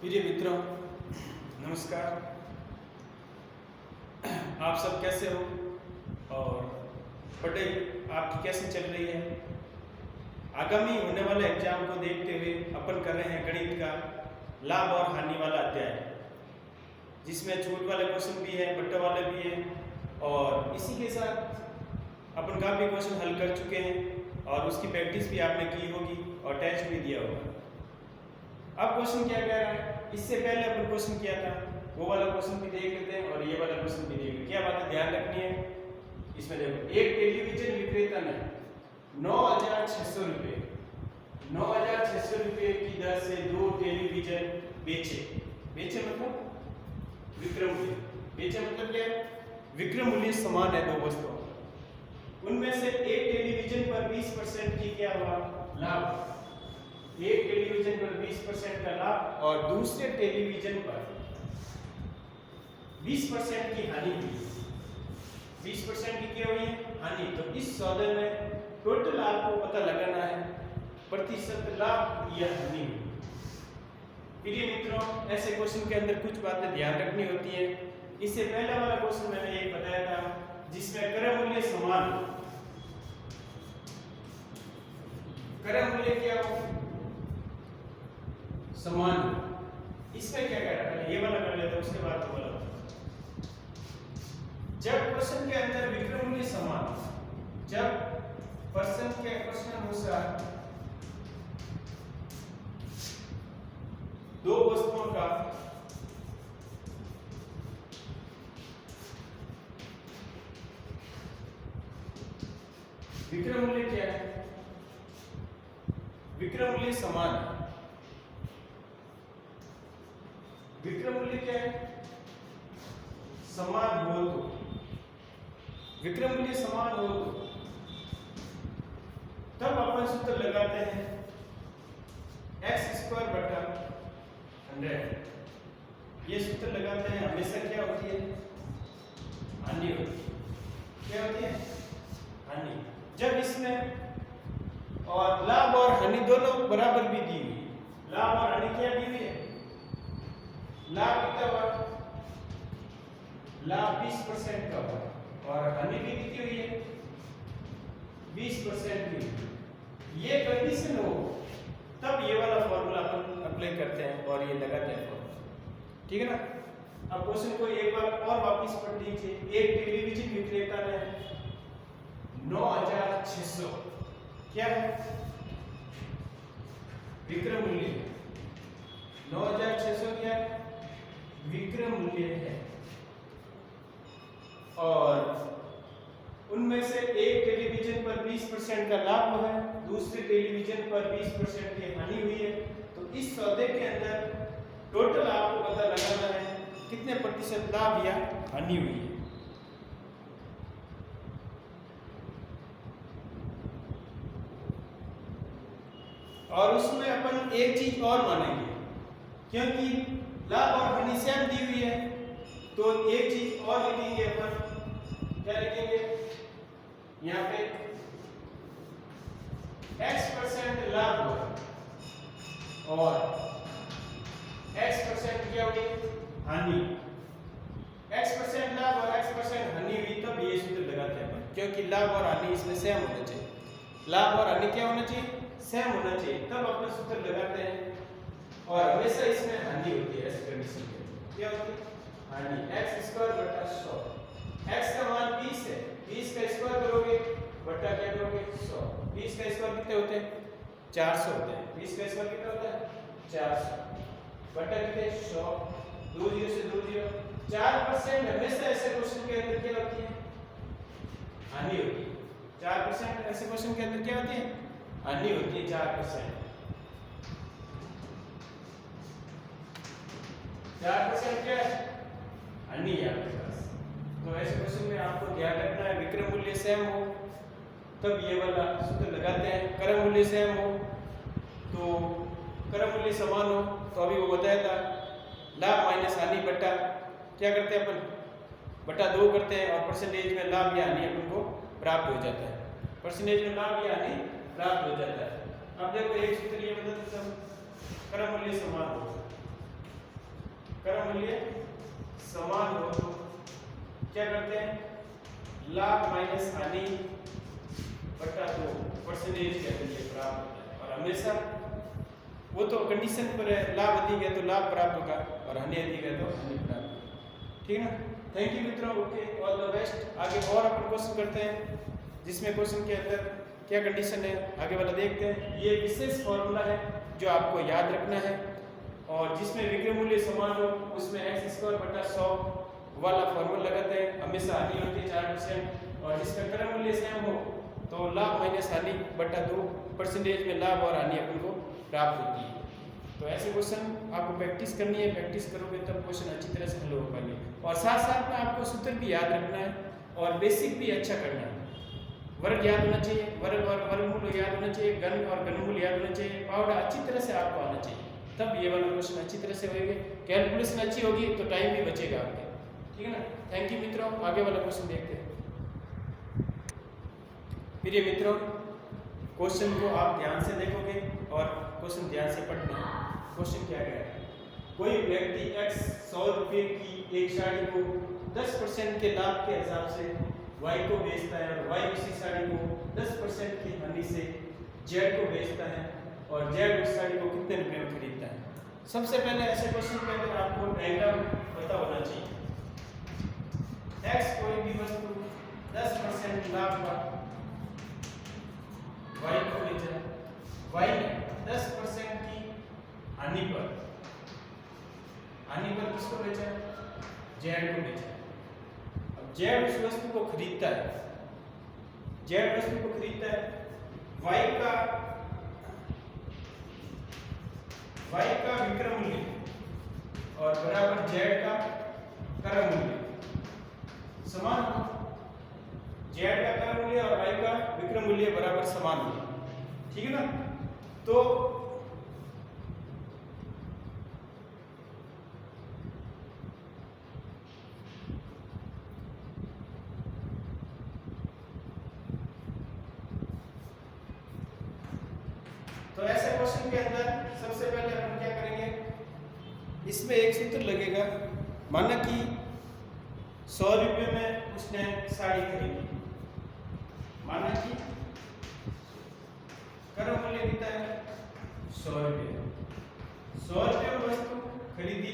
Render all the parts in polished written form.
प्रिय मित्रों, नमस्कार। आप सब कैसे हो और पढ़ाई आपकी कैसी चल रही है? आगामी होने वाले एग्जाम को देखते हुए अपन कर रहे हैं गणित का लाभ और हानि वाला अध्याय, जिसमें छूट वाले क्वेश्चन भी हैं, बट्टे वाले भी हैं और इसी के साथ अपन काफ़ी क्वेश्चन हल कर चुके हैं और उसकी प्रैक्टिस भी आपने की होगी और टेस्ट भी दिया होगा। अब क्वेश्चन क्या कह रहा है? इससे पहले अपन क्वेश्चन किया था वो वाला क्वेश्चन भी देख लेते हैं और ये वाला क्वेश्चन भी देख लेते हैं। क्या बात है ध्यान रखनी है इसमें? देखो, एक टेलीविजन विक्रेता ने 9,600 रुपये 9,600 रुपये की दर से 2 टेलीविजन बेचे मतलब विक्रय मूल्य। बेचे मतलब क्या है? विक्रय मूल्य समान है दो वस्तुओं, उनमें से एक टेलीविजन पर 20% की क्या हुआ लाभ, एक टेलीविजन पर 20% का लाभ और दूसरे टेलीविजन पर 20% की हानि हुई। 20% की क्या हुई हानि। तो इस सौदे में टोटल आपको पता लगाना है प्रतिशत लाभ या हानि हुई। प्रिय मित्रों, ऐसे क्वेश्चन के अंदर कुछ बातें ध्यान रखनी होती है। इससे पहले वाला क्वेश्चन मैंने एक बताया था जिसमें क्रय मूल्य समान, क्रय मूल्य क्या हो समान। इसमें क्या कह रहा है? ये वाला कर लेते हैं उसके बाद वाला। जब क्वेश्चन के अंदर विक्रय मूल्य समान, जब प्रश्न के प्रश्न अनुसार दो वस्तुओं का विक्रय मूल्य क्या है? विक्रय मूल्य समान है। विक्रय मूल्य क्या है? समान हो तो, विक्रय मूल्य समान हो तो तब अपन सूत्र लगाते हैं x² बटा 100। ये सूत्र लगाते हैं, हमेशा क्या होती है? हानि होती है। क्या होती है? हानि। जब इसमें और लाभ और हानि दोनों बराबर भी दी हुई, लाभ और हानि क्या दी हुई है? लाभ कितना हुआ? लाभ 20% का हुआ और हानि भी कितनी हुई है? 20% की। ये कंडीशन हो तब ये वाला फॉर्मूला अपन अप्लाई करते हैं और ये लगाते हैं फॉर्मूला। ठीक है ना? अब क्वेश्चन को एक बार और वापस पढ़ लीजिए। एक टेलीविजन विक्रेता ने 9,600 क्या है? विक्रय मूल्य। 9,600 क्या है? विक्रय मूल्य है और उनमें से एक टेलीविजन पर 20% का लाभ हुआ है, दूसरे टेलीविजन पर 20% की हानि हुई है। तो इस सौदे के अंदर टोटल आपको पता लगाना है कितने प्रतिशत लाभ या हानि हुई है। और उसमें अपन एक चीज और मानेंगे, क्योंकि लाभ और हानि सेम दी हुई है तो एक चीज और लिखेंगे अपन। क्या लिखेंगे? यहाँ पे x% लाभ हुआ और x% क्या हुई? हानि। x% लाभ और x% हानि हुई तब ये सूत्र लगाते हैं अपन, क्योंकि लाभ और हानि इसमें सेम होना चाहिए। लाभ और हानि क्या होना चाहिए? सेम होना चाहिए, तब अपना सूत्र लगाते हैं और हमेशा इसमें हानि होती है। ऐसी कंडीशन में क्या होती है? हानि। x² बटा 100। x का मान 20 है, 20 का स्क्वायर करोगे बटा क्या करोगे? 100। 20 का स्क्वायर कितने होते हैं? 400 होते हैं। 20 का स्क्वायर कितना होता है? 400 बटा कितने? 100। 2 0 से 2 0। 4% हमेशा ऐसे क्वेश्चन के अंदर क्या होती है? हानि होती है। 4% ऐसे क्वेश्चन के अंदर क्या होती है? हानि होती है। 4% 4% क्या है? हानि है आपके पास। तो ऐसे क्वेश्चन में आपको ध्यान रखना है विक्रय मूल्य सेम हो तब ये वाला सूत्र लगाते हैं। क्रय मूल्य सेम हो तो, क्रय मूल्य समान हो तो अभी वो बताया था लाभ माइनस हानि बटा क्या करते हैं अपन? बटा 2 करते हैं और परसेंटेज में लाभ या हानि अपन को प्राप्त हो जाता है। परसेंटेज में लाभ या हानि प्राप्त हो जाता है। अब देखो एक सूत्र ये बता देता हूं, क्रय मूल्य समान हो क्रय मूल्य समान हो तो क्या करते हैं, लाभ माइनस हानि बटा 2 परसेंटेज के लिए प्राप्त होता है। और हमेशा वो तो कंडीशन पर है, लाभ अधिक है तो लाभ प्राप्त होगा और हानि अधिक है तो हानि प्राप्त होगा। ठीक है ना। थैंक यू मित्रों, ओके, ऑल द बेस्ट। आगे और अपन क्वेश्चन करते हैं जिसमें क्वेश्चन के अंदर क्या कंडीशन है आगे वाला देखते हैं। ये विशेष फॉर्मूला है जो आपको याद रखना है और जिसमें विक्रय मूल्य समान हो उसमें x² बटा 100 वाला फॉर्मूला लगाते हैं। हमेशा हानि होती है 4% और जिसका क्रय मूल्य सेम हो तो लाभ माइनस हानि बटा 2 परसेंटेज में लाभ और हानि अपन को प्राप्त होती है। तो ऐसे क्वेश्चन आपको प्रैक्टिस करनी है, प्रैक्टिस करोगे तब क्वेश्चन अच्छी तरह से हल हो पाएंगे। और साथ साथ में आपको सूत्र भी याद रखना है और बेसिक भी अच्छा करना है। वर्ग याद होना चाहिए, वर्ग और वर्गमूल याद होना चाहिए, घन और घनमूल याद होना चाहिए, पावड़ा अच्छी तरह से आपको आना चाहिए, तब ये वाला क्वेश्चन अच्छी तरह से होंगे। कैलकुलेशन अच्छी होगी तो टाइम भी बचेगा आपके। ठीक है ना। थैंक यू मित्रों, आगे वाला क्वेश्चन देखते हैं। प्रिय मित्रों, क्वेश्चन को आप ध्यान से देखोगे और क्वेश्चन ध्यान से पढ़ना है। क्वेश्चन क्या है, कोई व्यक्ति x 100 रुपये की एक साड़ी को 10% के लाभ के हिसाब से y को बेचता है और y उसी साड़ी को 10% की हानि से z को बेचता है और z उस साड़ी को कितने रुपए में खरीदता है। सबसे पहले ऐसे क्वेश्चन के अंदर आपको डायग्राम पता होना चाहिए। x कोई भी वस्तु 10% लाभ का y को बेचा, y ने 10% की हानि पर किसको बेचा, z को बेचा। अब z उस वस्तु को खरीदता है, z वस्तु को खरीदता है, y का विक्रय मूल्य और बराबर z का क्रय मूल्य समान हो। z का क्रय मूल्य और y का विक्रय मूल्य बराबर समान हो। ठीक है ना। तो ऐसे क्वेश्चन के अंदर सबसे पहले हम क्या करेंगे, इसमें एक सूत्र लगेगा। माना कि 100 रुपये में उसने साड़ी खरीदी, माना कि क्रय मूल्य कितना है 100 रुपये। 100 रुपये में वस्तु खरीदी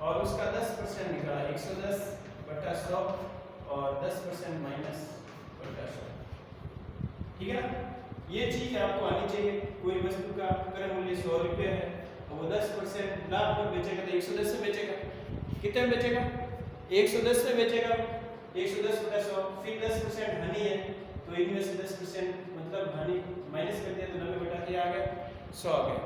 और उसका 10% निकाला, 110 बटा 100 और 10% माइनस बटा 100। ठीक है ना। ये चीज आपको आनी चाहिए। कोई वस्तु का क्रय मूल्य 100 रुपये है और वो 10% लाभ पर बेचेगा तो 110 से बेचेगा। कितने में बेचेगा, 110 में बेचेगा। 110 बटा 100, फिर 10% हानि है तो इनमें से 10% मतलब हानि माइनस कर दिया तो 90 बटा क्या आ गया, 100 आ गया।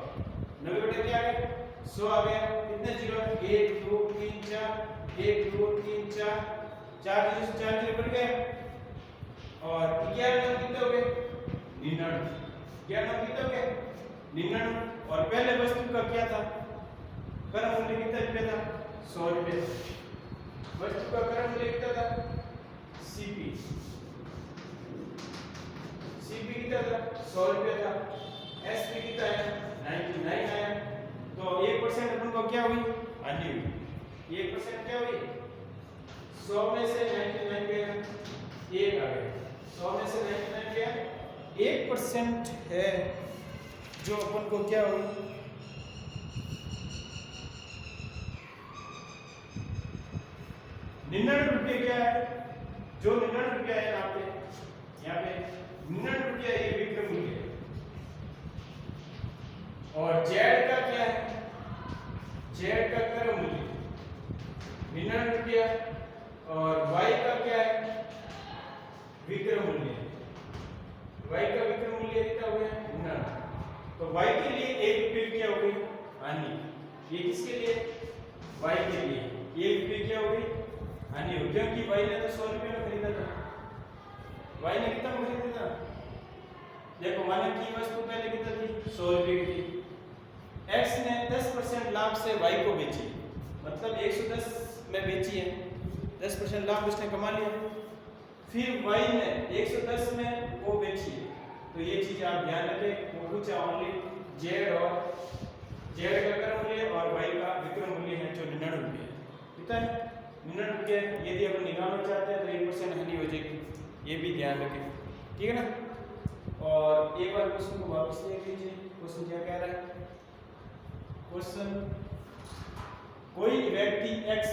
90 बटा क्या आ गया, 100 आ गया। कितने जीरो, 1 2 3 4, 1 2 3 4, 4 जीरो बढ़ गए और 11 कितने हो गए, 99। 11 कितने हो गए, 99। और पहले वस्तु का क्या था, क्रय मूल्य कितना रुपये था, 100 रुपये। वस्तु का क्रय मूल्य कितना था, सीपी कितना था, 100 रुपये था। एसपी कितना है, 99 आया। तो 1% अपन को क्या हुई, हानि हुई। 1% क्या हुई, 100 में से 99 गया, 1 आ गया। 100 में से 99 गया, 1% है जो अपन को क्या हुई, 99 रुपये क्या है, जो 99 रुपया है यहाँ पे 99 रुपया ये विक्रय मूल्य है। और जेड का क्या है, जेड का क्रय मूल्य 99 रुपया और वाई का क्या है, विक्रय मूल्य। वाई का विक्रय मूल्य कितना हो गया, 99। तो वाई के लिए 1 रुपये क्या हो गई, हानि। ये किसके लिए, वाई के लिए 1 रुपये क्या हो गई, हानि हो। क्योंकि वाई ने तो 100 रुपये में खरीदा था। वाई ने कितना में खरीदा था, देखो माना की वस्तु पहले कितना थी, 100 रुपये की थी। एक्स ने 10% लाभ से वाई को बेची, मतलब 110 में बेची है, 10% लाभ उसने कमा लिया। फिर वाई ने 110 में वो बेची है। तो ये चीज आप ध्यान रखें, वो पूछा ओनली जेड का क्रय मूल्य और वाई का विक्रय मूल्य है जो 99 रुपये। बचाते हैं तो 1% हानि हो जाएगी, ये भी ध्यान रखें, ठीक है ना। और एक बार क्वेश्चन को वापस देख लीजिए, क्वेश्चन क्या कह रहा है। क्वेश्चन, कोई व्यक्ति x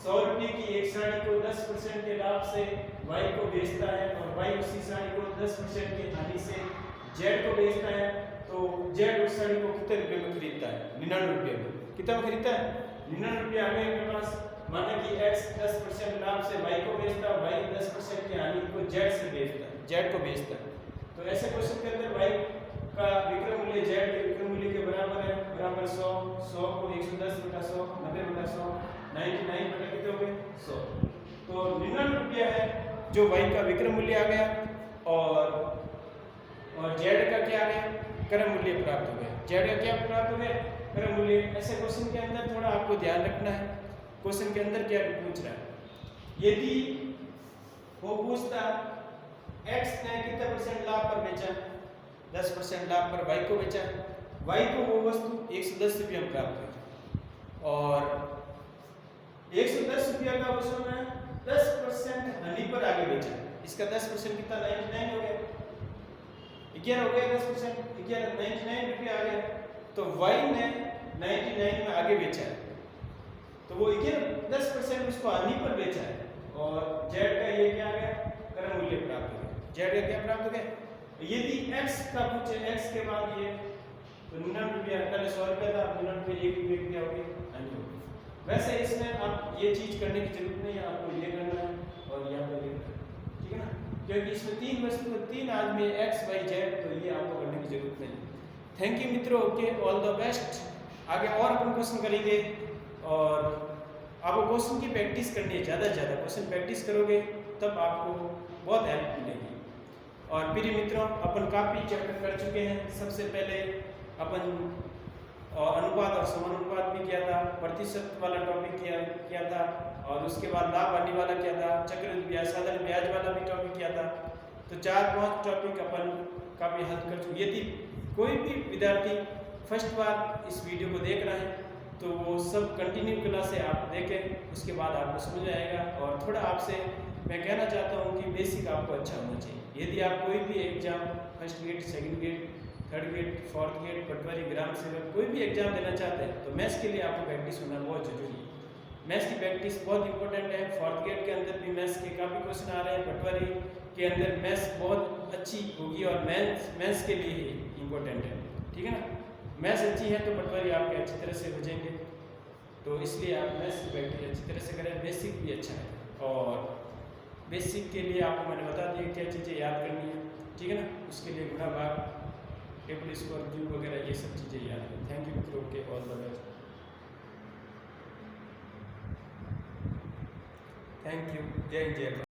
100 रुपये की एक साड़ी को 10% के लाभ से y को बेचता है और y उसी साड़ी को 10% की हानि से z को बेचता है, तो z उस साड़ी को कितने रुपए में खरीदता है? 99 रुपये में। कितना में खरीदता है? 99 रुपये आ गए मेरे पास। माना कि x 10% लाभ से y को बेचता है, y 10% की हानि को z से बेचता है, z को बेचता है। तो ऐसे क्वेश्चन के अंदर y का विक्रय मूल्य z के विक्रय मूल्य के बराबर है, बराबर 100, 100 को 110 बटा 100, 90 बटा 100, 99 बटा कितने हो गए? 100। तो 99 रुपया है जो y का विक्रय मूल्य आ गया, और z का क्या आ गया? क्रय मूल्य प्राप्त हो गया। z का क्या प्राप्त हो गया? क्रय मूल्य। ऐसे क्वेश्चन के अंदर थोड़ा आपको ध्यान रखना है, क्वेश्चन के अंदर क्या पूछ रहा है। यदि वो पूछता x ने कितने परसेंट लाभ पर बेचा, 10% लाभ पर y को बेचा, y को वो वस्तु 110 रुपये में प्राप्त हुई, और 110 रुपया का उसने 10% हानि पर आगे बेचा। इसका 10% कितना? 99 हो गया, 11 हो गया, 10% 11, 99 रुपया आ गया। तो y ने 99 में आगे बेचा है, तो वो 10% उसको हानि पर बेचा है, और z का ये क्या आ गया? क्रय मूल्य प्राप्त हो गया। z का क्या प्राप्त हो गया? यदि x का पूछे, x के बाद ये, तो 99 रुपया, पहले 100 रुपया था, 99 रुपये 1 रुपये क्या हो गया? हानि हो गई। वैसे इसमें आप ये चीज करने की जरूरत नहीं है, आपको ये करना है और यहाँ पर ये करना है, ठीक है ना, क्योंकि इसमें 3 वस्तु, 3 आदमी x y z, तो ये आपको करने की जरूरत नहीं है। थैंक यू मित्रों, ओके, ऑल द बेस्ट। आगे और अपन क्वेश्चन करेंगे, और आपको क्वेश्चन की प्रैक्टिस करनी है, ज़्यादा से ज़्यादा क्वेश्चन प्रैक्टिस करोगे तब आपको बहुत हेल्प मिलेगी। और प्रिय मित्रों, अपन काफ़ी चैप्टर कर चुके हैं। सबसे पहले अपन अनुपात और समानुपात भी किया था, प्रतिशत वाला टॉपिक किया था, और उसके बाद लाभ हानि वाला किया था, चक्रवृद्धि ब्याज, साधारण ब्याज वाला भी टॉपिक किया था। तो 4-5 टॉपिक अपन काफ़ी हल कर चुके। यदि कोई भी विद्यार्थी फर्स्ट बार इस वीडियो को देख रहा है तो वो सब कंटिन्यू क्लास से आप देखें, उसके बाद आपको समझ आएगा। और थोड़ा आपसे मैं कहना चाहता हूँ कि बेसिक आपको अच्छा होना चाहिए। यदि आप कोई भी exam, first grade, second grade, third grade, fourth grade, patwari, ग्राम सेवक, कोई भी एग्जाम देना चाहते हैं तो मैथ्स के लिए आपको प्रैक्टिस होना बहुत जरूरी है। मैथ्स की प्रैक्टिस बहुत इंपॉर्टेंट है। फोर्थ गेट के अंदर भी मैथ्स के काफ़ी क्वेश्चन आ रहे हैं, पटवारी के अंदर मैथ्स बहुत अच्छी होगी, और मैथ्स के लिए ही इम्पोर्टेंट है, ठीक है ना। मैथ्स अच्छी है तो पटवारी आपके अच्छी तरह से हो जाएंगे, तो इसलिए आप मैथ्स की प्रैक्टिस अच्छी तरह से करें। बेसिक भी अच्छा है, और बेसिक के लिए आपको मैंने बता दिया क्या चीज़ें याद करनी है, ठीक है ना। उसके लिए गुणा भाग, टेबल स्क्वायर, क्यूब वगैरह ये सब चीज़ें याद करें। थैंक यू मित्रों, okay, all the best, thank you, जय जय।